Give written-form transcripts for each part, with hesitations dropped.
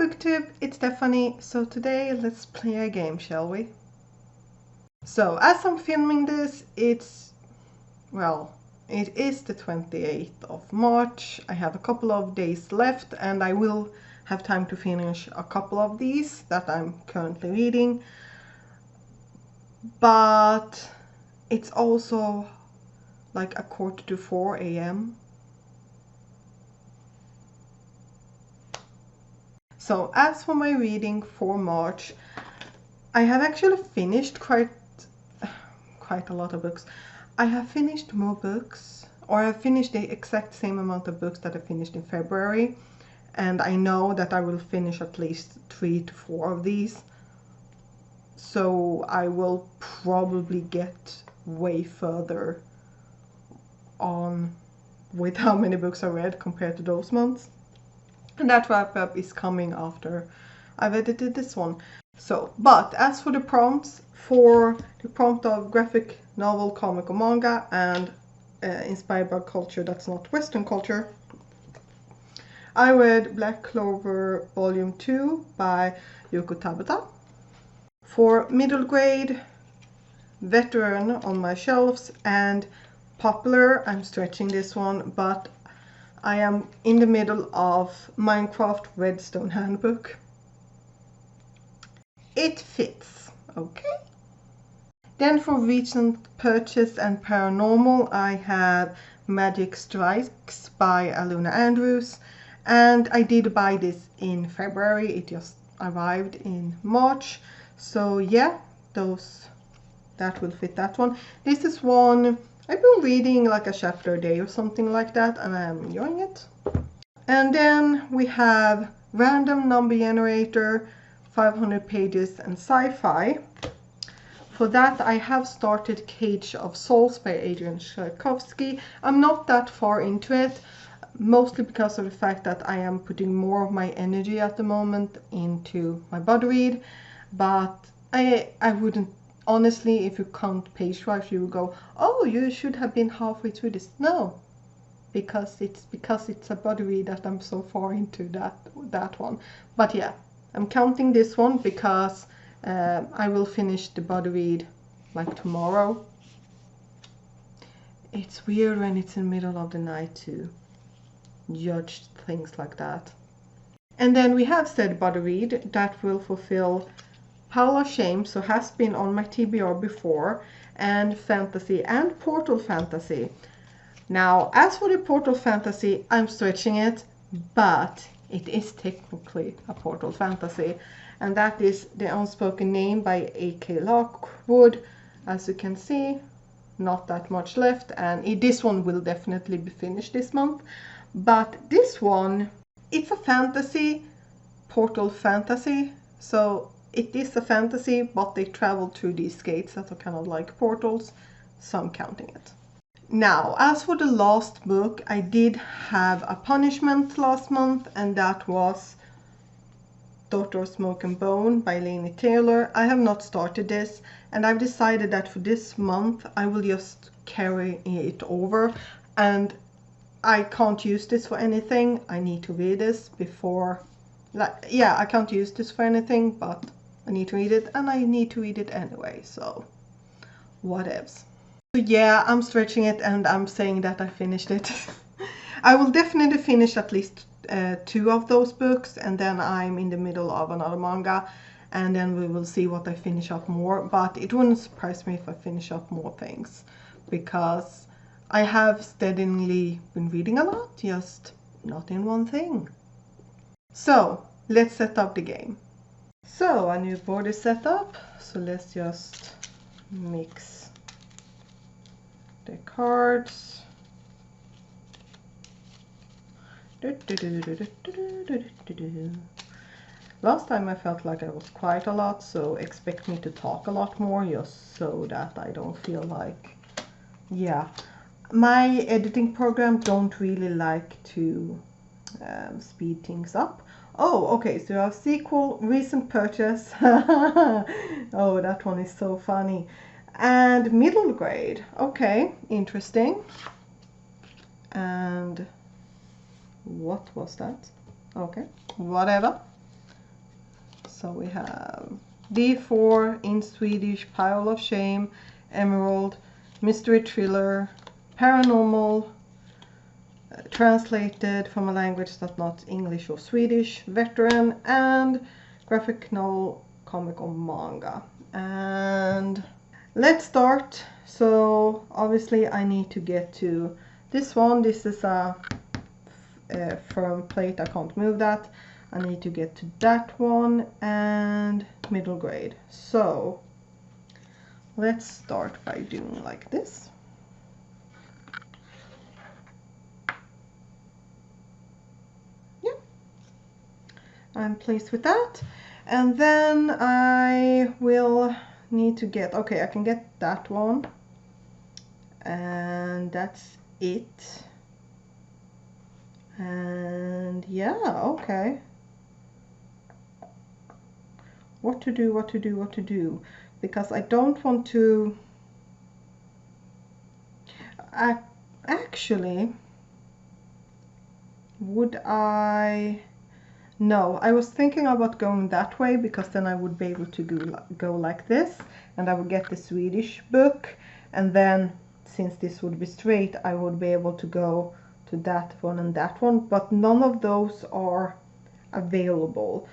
booktube, it's Stephanie. So today let's play a game, shall we? So as I'm filming this, it is the 28th of March. I have a couple of days left and I will have time to finish a couple of these that I'm currently reading. But it's also like 3:45 a.m. So as for my reading for March, I have actually finished quite a lot of books. I have finished more books, or I've finished the exact same amount of books that I finished in February, and I know that I will finish at least 3 to 4 of these. So I will probably get way further on with how many books I read compared to those months. And that wrap up is coming after I've edited this one. So, but as for the prompts, for the prompt of graphic novel, comic or manga, and inspired by culture that's not Western culture, I read Black Clover Volume 2 by Yoko Tabata. For middle grade, Veteran on my shelves, and Popular, I'm stretching this one, but I am in the middle of Minecraft Redstone Handbook. It fits, okay? Then for recent purchase and paranormal, I have Magic Strikes by Aluna Andrews, and I did buy this in February. It just arrived in March, so yeah, that will fit that one. This is one I've been reading like a chapter a day or something like that, and I am enjoying it. And then we have Random Number Generator, 500 pages and sci-fi. For that I have started Cage of Souls by Adrian Tchaikovsky. I'm not that far into it, mostly because of the fact that I am putting more of my energy at the moment into my body read. But I wouldn't, honestly, if you count page-wise, you will go, oh, you should have been halfway through this. No, because it's a body read that I'm so far into that one. But yeah, I'm counting this one because I will finish the body read like tomorrow. It's weird when it's in the middle of the night to judge things like that. And then we have said body read that will fulfill Pile of Shame, so has been on my TBR before, and Fantasy and Portal Fantasy. Now, as for the Portal Fantasy, I'm stretching it, but it is technically a Portal Fantasy, and that is The Unspoken Name by A.K. Lockwood. As you can see, not that much left, and this one will definitely be finished this month. But this one, it's a fantasy, Portal Fantasy, so it is a fantasy, but they travel through these gates that are kind of like portals, so I'm counting it. Now, as for the last book, I did have a punishment last month, and that was Daughter of Smoke and Bone by Laini Taylor. I have not started this, and I've decided that for this month I will just carry it over, and I can't use this for anything. I need to read this before, I can't use this for anything, but I need to read it, and I need to read it anyway, so whatevs. So yeah, I'm stretching it and I'm saying that I finished it. I will definitely finish at least 2 of those books, and then I'm in the middle of another manga, and then we will see what I finish up more. But it wouldn't surprise me if I finish up more things, because I have steadily been reading a lot, just not in one thing. So let's set up the game. So a new board is set up, so let's just mix the cards. Last time I felt like I was quite a lot, so expect me to talk a lot more, just so that I don't feel like, yeah. My editing program don't really like to speed things up. Oh, okay, so you have sequel, recent purchase. Oh, that one is so funny. And middle grade. Okay, interesting. And what was that? Okay, whatever. So we have D4 in Swedish, Pile of Shame, Emerald, Mystery Thriller, Paranormal, translated from a language that's not English or Swedish, Veteran, and graphic novel, comic or manga. And let's start. So obviously I need to get to this one. This is a firm plate, I can't move that. I need to get to that one and middle grade. So let's start by doing like this. Yeah, I'm pleased with that. And then I will need to get, okay, I can get that one. And that's it. And yeah, okay. What to do, because I don't want to actually, would I? No, I was thinking about going that way, because then I would be able to go like this, and I would get the Swedish book, and then since this would be straight, I would be able to go to that one and that one, but none of those are available.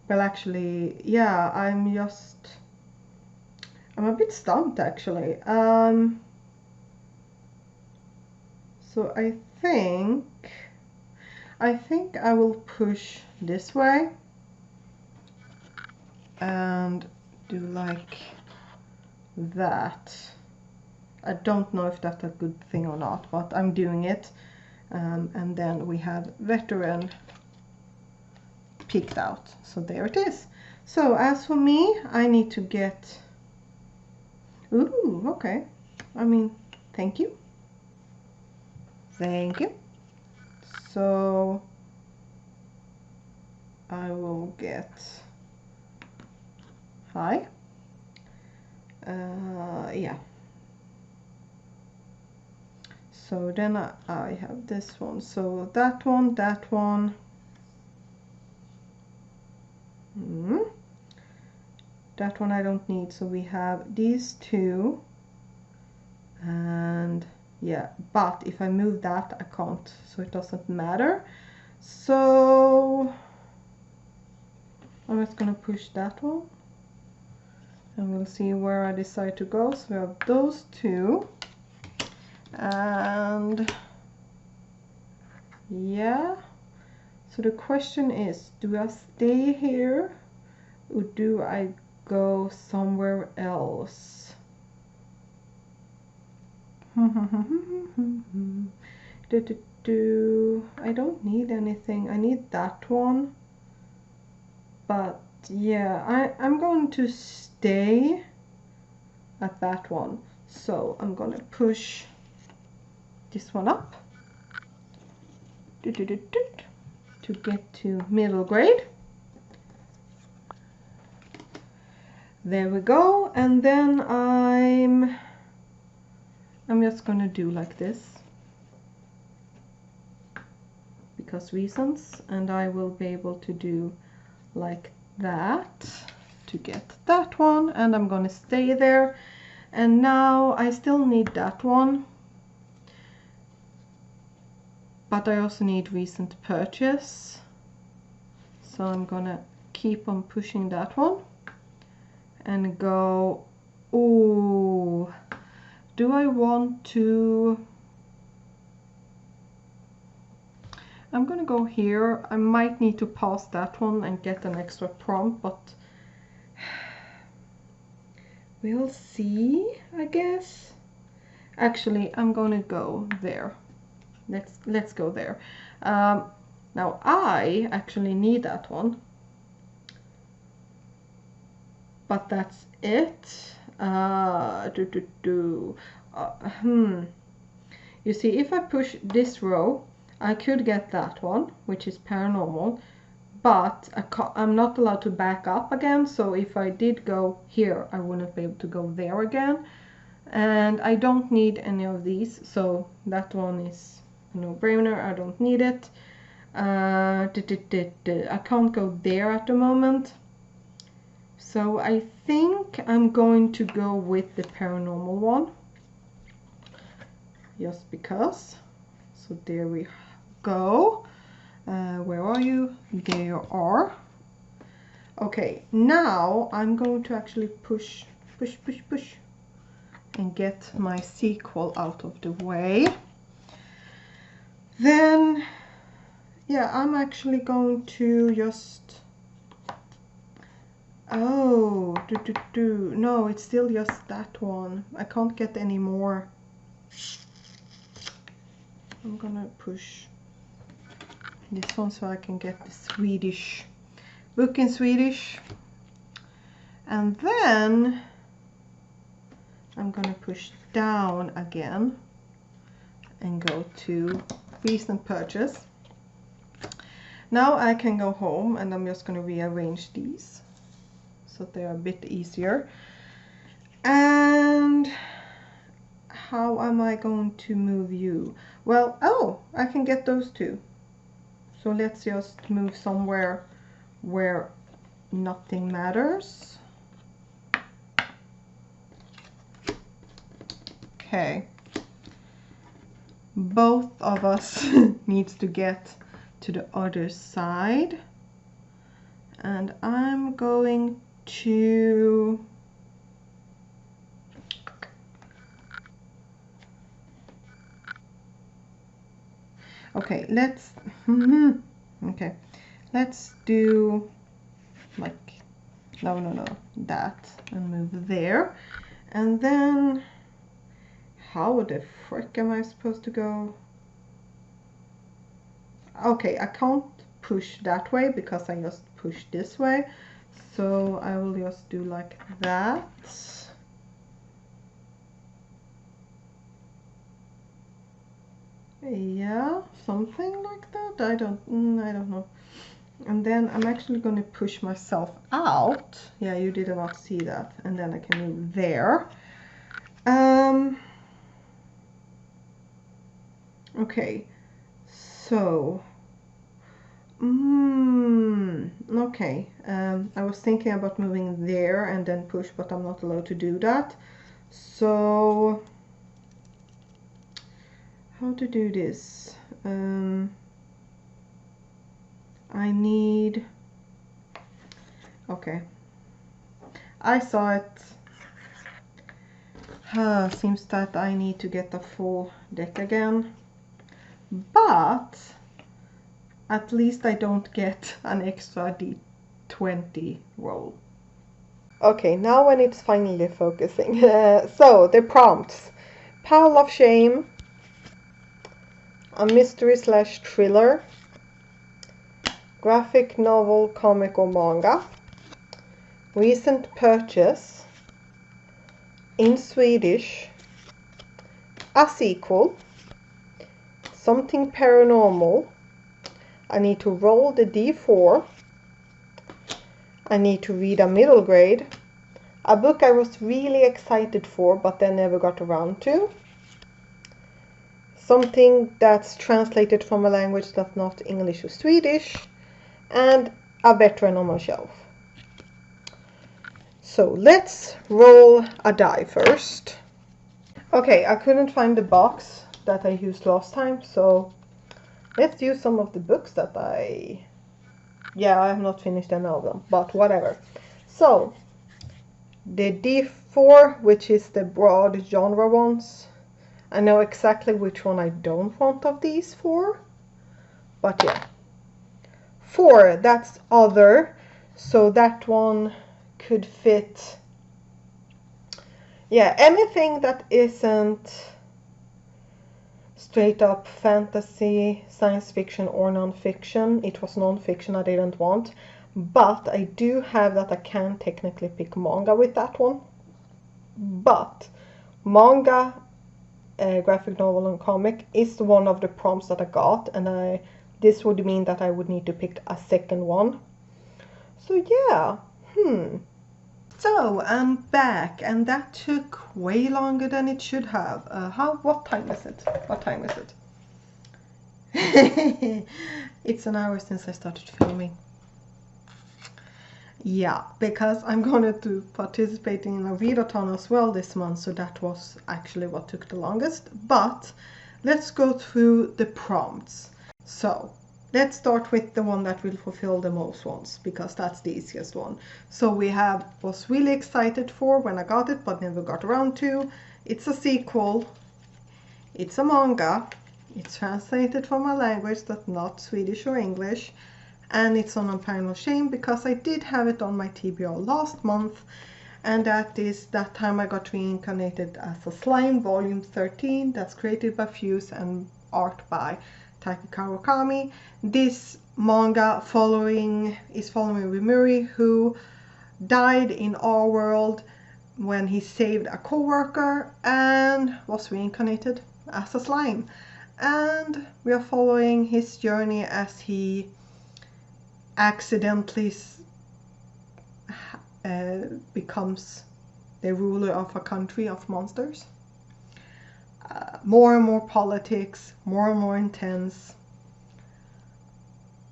Well, actually, yeah, I'm a bit stumped actually. So I think I will push this way and do like that. I don't know if that's a good thing or not, but I'm doing it. And then we have Veteran picked out. So there it is. So as for me, I need to get... Ooh, okay. I mean, thank you. Thank you. So I will get... Hi. Yeah. So then I have this one. So that one, that one. That one I don't need. So we have these two. And yeah, but if I move that, I can't. So it doesn't matter. So I'm just gonna push that one. And we'll see where I decide to go. So we have those two. And yeah, so the question is, do I stay here or do I go somewhere else? I don't need anything. I need that one, but yeah, I'm going to stay at that one. So I'm gonna push this one up to get to middle grade. There we go. And then I'm just gonna do like this because reasons, and I will be able to do like that to get that one, and I'm gonna stay there. And now I still need that one, but I also need recent purchase, so I'm gonna keep on pushing that one and go. Oh, do I want to? I'm gonna go here. I might need to pause that one and get an extra prompt, but we'll see, I guess. Actually, I'm gonna go there. Let's go there. Now I actually need that one, but that's it. You see, if I push this row, I could get that one, which is paranormal, but I'm not allowed to back up again. So if I did go here, I wouldn't be able to go there again. And I don't need any of these, so that one is a no-brainer. I don't need it. I can't go there at the moment. So I think I'm going to go with the paranormal one. Just because. So there we go. Where are you? There you are. Okay, now I'm going to actually push and get my sequel out of the way. Then, yeah, I'm actually going to just... Oh, no, it's still just that one. I can't get any more. I'm gonna push this one so I can get the Swedish book in Swedish. And then I'm gonna push down again and go to recent purchase. Now I can go home and I'm just gonna rearrange these so they're a bit easier. And how am I going to move you? Well, oh, I can get those two. So let's just move somewhere where nothing matters. Okay. Both of us needs to get to the other side. And I'm going to... Okay, let's... okay, let's do like... No, that. And move there. And then... How the frick am I supposed to go? Okay, I can't push that way because I just push this way. So I will just do like that. Yeah, something like that. I don't know. And then I'm actually going to push myself out. Yeah, you did not see that. And then I can move there. Okay, so okay, I was thinking about moving there and then push, but I'm not allowed to do that. So how to do this? I need... Okay, I saw it. Seems that I need to get a full deck again. But at least I don't get an extra D20 roll. Okay, now when it's finally focusing. So, the prompts. Pile of Shame, a mystery / thriller, graphic novel, comic or manga, recent purchase, in Swedish, a sequel, something paranormal, I need to roll the D4, I need to read a middle grade, a book I was really excited for but then never got around to, something that's translated from a language that's not English or Swedish, and a veteran on my shelf. So let's roll a die first. Okay, I couldn't find the box that I used last time, so let's use some of the books that I have not finished any of them, but whatever. So the D4, which is the broad genre ones, I know exactly which one I don't want of these 4, but yeah. 4, that's other, so that one could fit, yeah, anything that isn't straight up fantasy, science fiction or non-fiction. It was non-fiction I didn't want, but I do have that I can technically pick manga with that one. But manga, graphic novel and comic is one of the prompts that I got, and this would mean that I would need to pick a second one. So yeah, So I'm back, and that took way longer than it should have. What time is it? What time is it? It's an hour since I started filming. Yeah, because I'm going to participate in a readathon as well this month, so that was actually what took the longest. But let's go through the prompts. So let's start with the one that will fulfill the most ones, because that's the easiest one. So we have was really excited for when I got it but never got around to. It's a sequel. It's a manga. It's translated from a language that's not Swedish or English. And it's on a pile of shame because I did have it on my TBR last month, and that is That Time I Got Reincarnated as a Slime, Volume 13. That's created by Fuse and art by Taki Kawakami. This manga is following Rimuri, who died in our world when he saved a co-worker and was reincarnated as a slime. And we are following his journey as he accidentally becomes the ruler of a country of monsters. More and more politics, more and more intense.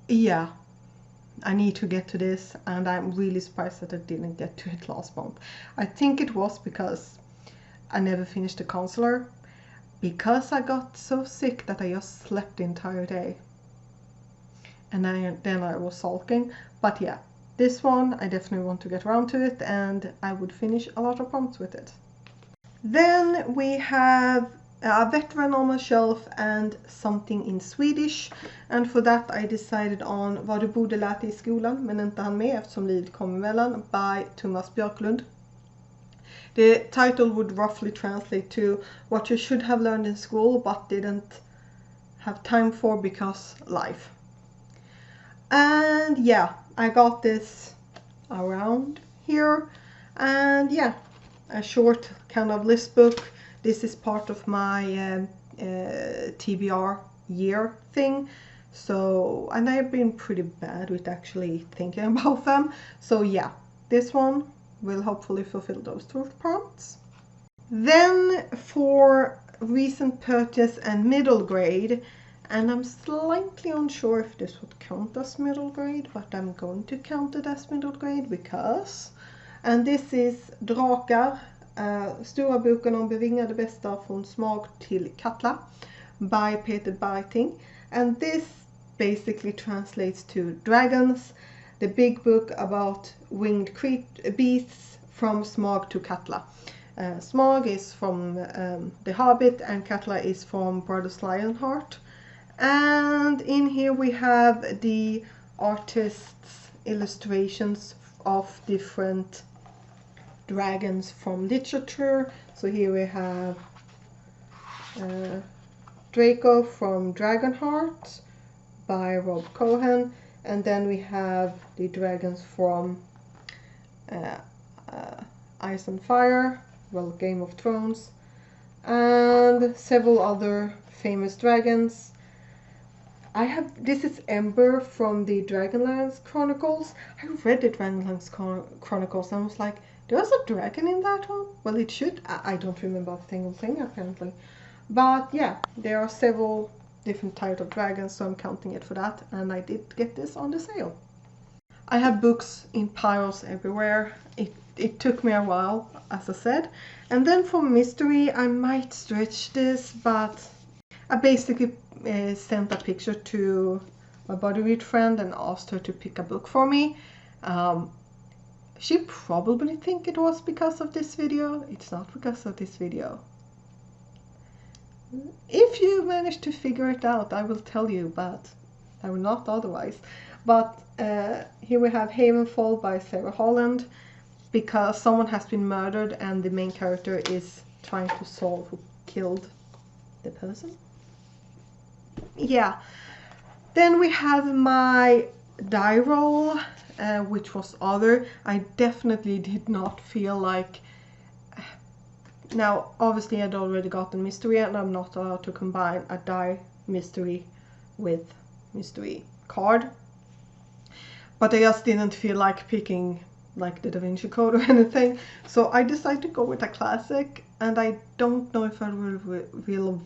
Yeah, I need to get to this, and I'm really surprised that I didn't get to it last month. I think it was because I never finished the counselor, because I got so sick that I just slept the entire day. And then I was sulking. But yeah, this one I definitely want to get around to it, and I would finish a lot of prompts with it. Then we have a veteran on my shelf and something in Swedish, and for that I decided on Vad du borde lärt i skolan men inte hann med eftersom livet kom emellan by Thomas Björklund. The title would roughly translate to what you should have learned in school but didn't have time for because life. And yeah, I got this around here, and yeah, a short kind of list book. This is part of my TBR year thing. So, and I've been pretty bad with actually thinking about them. So yeah, this one will hopefully fulfill those two prompts. Then for recent purchase and middle grade, and I'm slightly unsure if this would count as middle grade, but I'm going to count it as middle grade because, and this is Drakar, stora boken om bevingade bästar från Smag till Katla by Peter Barting, and this basically translates to dragons, the big book about winged beasts from Smag to Katla. Smag is from The Hobbit and Katla is from Brothers Lionheart. And in here we have the artist's illustrations of different dragons from literature. So here we have Draco from Dragonheart by Rob Cohen, and then we have the dragons from Ice and Fire, well, Game of Thrones, and several other famous dragons. This is Ember from the Dragonlance Chronicles. I read the Dragonlance Chronicles and I was like, there's a dragon in that one? Well, it should. I don't remember a single thing apparently. But yeah, there are several different types of dragons, so I'm counting it for that. And I did get this on the sale. I have books in piles everywhere. It took me a while, as I said. And then for mystery, I might stretch this, but I basically sent a picture to my body read friend and asked her to pick a book for me. She probably think it was because of this video. It's not because of this video. If you manage to figure it out, I will tell you, but I will not otherwise. But here we have Havenfall by Sarah Holland, because someone has been murdered and the main character is trying to solve who killed the person. Yeah. Then we have my die roll, which was other. I definitely did not feel like... Now, obviously I'd already gotten mystery and I'm not allowed to combine a die mystery with mystery card. But I just didn't feel like picking like the Da Vinci Code or anything. So I decided to go with a classic, and I don't know if I will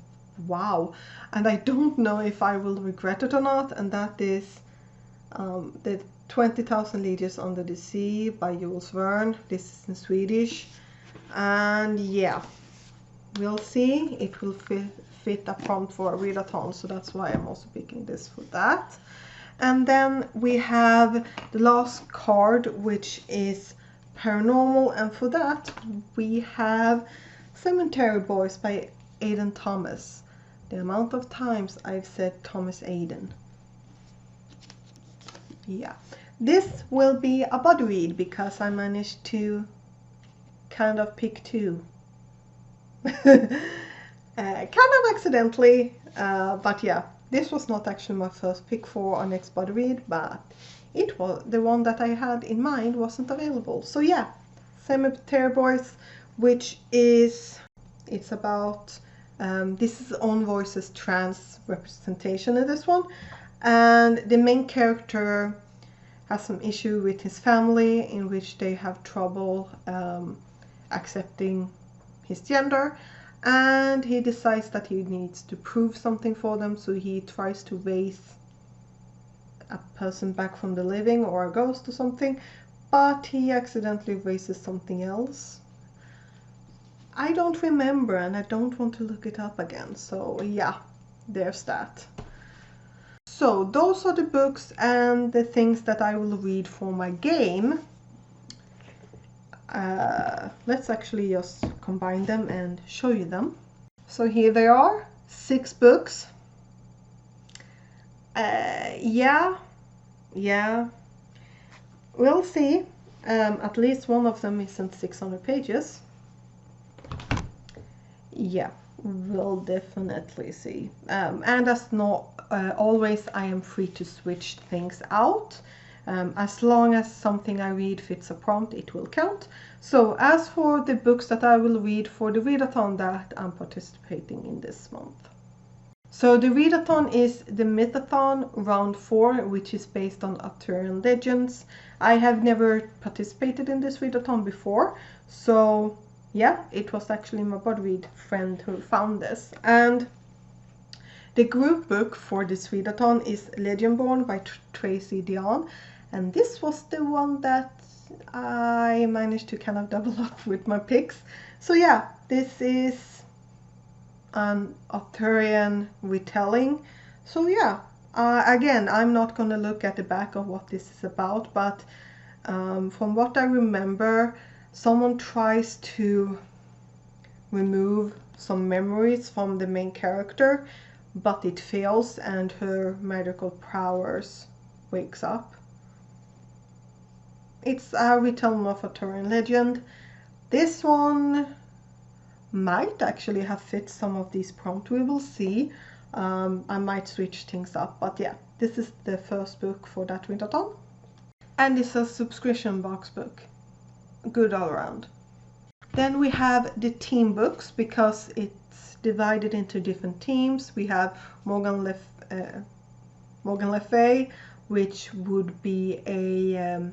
wow, and I don't know if I will regret it or not, and that is the 20,000 Leagues Under the Sea by Jules Verne. This is in Swedish, and yeah, we'll see. It will fit a prompt for a readathon, so that's why I'm also picking this for that. And then we have the last card, which is paranormal, and for that we have Cemetery Boys by Aidan Thomas. The amount of times I've said Thomas Aidan. Yeah, this will be a body read because I managed to kind of pick two. Kind of accidentally, but yeah, this was not actually my first pick for our next body read, but it was the one that I had in mind wasn't available. So yeah, Cemetery Boys, which is, it's about, this is Own Voice's trans representation in this one, and the main character has some issue with his family in which they have trouble accepting his gender, and he decides that he needs to prove something for them, so he tries to raise a person back from the living or a ghost or something, but he accidentally raises something else. I don't remember and I don't want to look it up again, so yeah, there's that. So those are the books and the things that I will read for my game. Let's actually just combine them and show you them. So here they are, 6 books. Yeah, we'll see. At least one of them isn't 600 pages. Yeah, we'll definitely see. And as not always, I am free to switch things out. As long as something I read fits a prompt, it will count. So as for the books that I will read for the readathon that I'm participating in this month. So the readathon is the Mythathon round 4, which is based on Arthurian legends. I have never participated in this readathon before, so yeah, it was actually my body read friend who found this. And the group book for this readathon is Legendborn by Tracy Deonn, and this was the one that I managed to kind of double up with my picks. So yeah, this is an Arthurian retelling. So yeah, again, I'm not going to look at the back of what this is about, but from what I remember, someone tries to remove some memories from the main character, but it fails and her magical prowess wakes up. It's a retelling of Arthurian legend. This one might actually have fit some of these prompts, we will see. I might switch things up, but yeah, this is the first book for that readathon. And it's a subscription box book. Good all around. Then we have the team books because it's divided into different teams. We have Morgan Le Fay, which would be a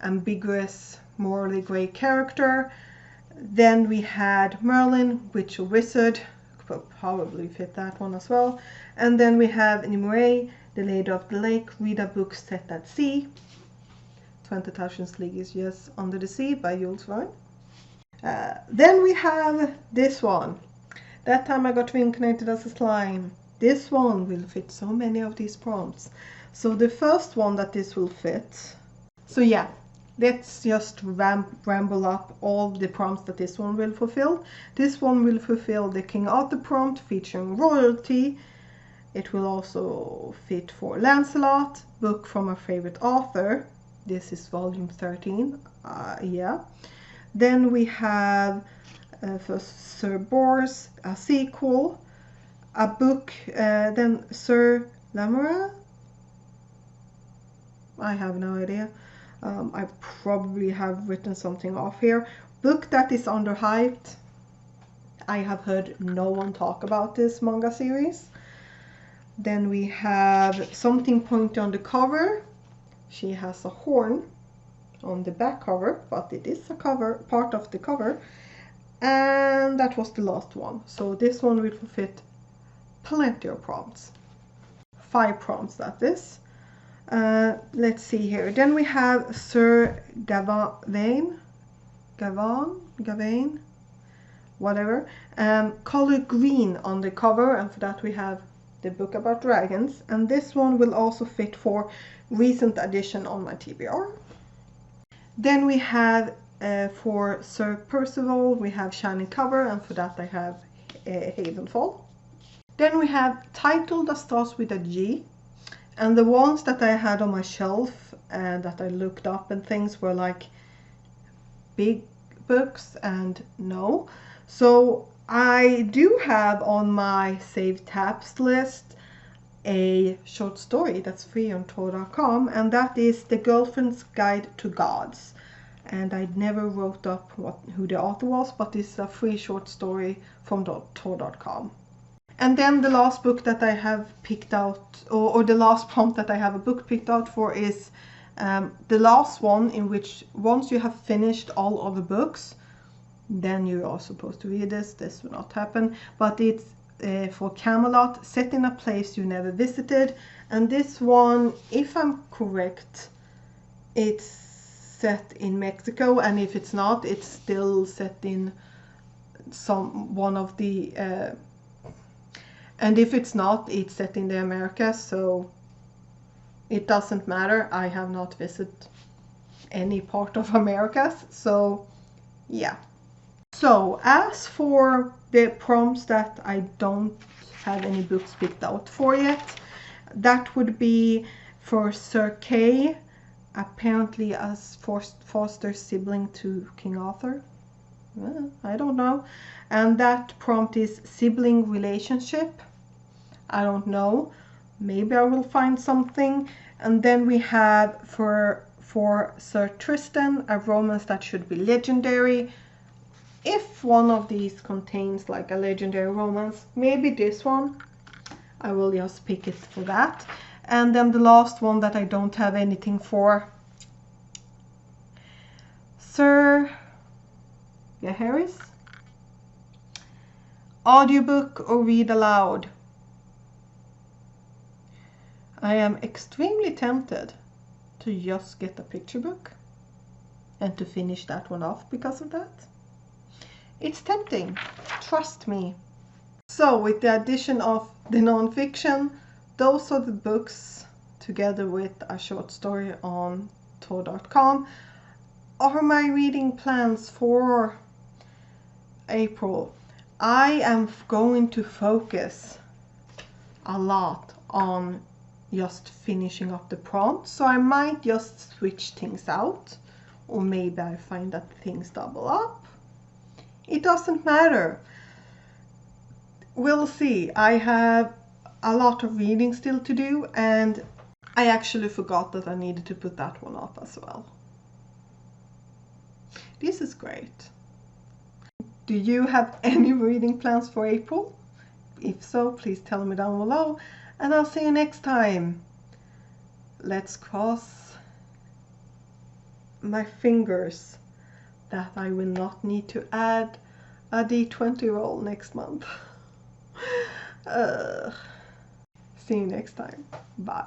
ambiguous, morally grey character. Then we had Merlin, Witch or Wizard, could probably fit that one as well. And then we have Nimue, the Lady of the Lake, read a book set at sea. 20,000 Leagues Under the Sea by Jules Verne. Then we have this one. That time I got reincarnated as a slime. This one will fit so many of these prompts. So the first one that this will fit. So yeah, let's just ramble up all the prompts that this one will fulfill. This one will fulfill the King Arthur prompt featuring royalty. It will also fit for Lancelot, book from a favorite author. This is volume 13. Yeah. Then we have for Sir Bors, a sequel, a book, then Sir Labyrinth. I have no idea. I probably have written something off here. Book that is underhyped. I have heard no one talk about this manga series. Then we have something pointy on the cover. She has a horn on the back cover, but it is a cover, part of the cover. And that was the last one. So this one will fit plenty of prompts. 5 prompts, that is. Let's see here. Then we have Sir Gawain, whatever. Color green on the cover, and for that we have the book about dragons. And this one will also fit for recent addition on my TBR. Then we have for Sir Percival, we have shiny cover, and for that I have Havenfall. Then we have title that starts with a G, and the ones that I had on my shelf and that I looked up and things were like big books and no. So I do have on my saved tabs list a short story that's free on Tor.com, and that is The Girlfriend's Guide to Gods. And I never wrote up who the author was, but it's a free short story from Tor.com. And then the last book that I have picked out, or the last prompt that I have a book picked out for, is the last one, in which once you have finished all of the books, then you are supposed to read this. This will not happen, but it's for Camelot, set in a place you never visited. And this one, if I'm correct, it's set in Mexico, and if it's not, it's still set in one of the and if it's not, it's set in the Americas, so it doesn't matter. I have not visited any part of Americas, so yeah. So as for the prompts that I don't have any books picked out for yet, that would be for Sir Kay, apparently as foster sibling to King Arthur. Well, I don't know. And that prompt is sibling relationship. I don't know. Maybe I will find something. And then we have for Sir Tristan, a romance that should be legendary. If one of these contains like a legendary romance, maybe this one, I will just pick it for that. And then the last one that I don't have anything for, Sir Harris, audiobook or read aloud. I am extremely tempted to just get a picture book and to finish that one off because of that. It's tempting, trust me. So with the addition of the non-fiction, those are the books together with a short story on Tor.com are my reading plans for April. I am going to focus a lot on just finishing up the prompt, so I might just switch things out, or maybe I find that things double up. It doesn't matter. We'll see. I have a lot of reading still to do, and I actually forgot that I needed to put that one up as well. This is great. Do you have any reading plans for April? If so, please tell me down below, and I'll see you next time. Let's cross my fingers that I will not need to add a D20 roll next month. See you next time. Bye.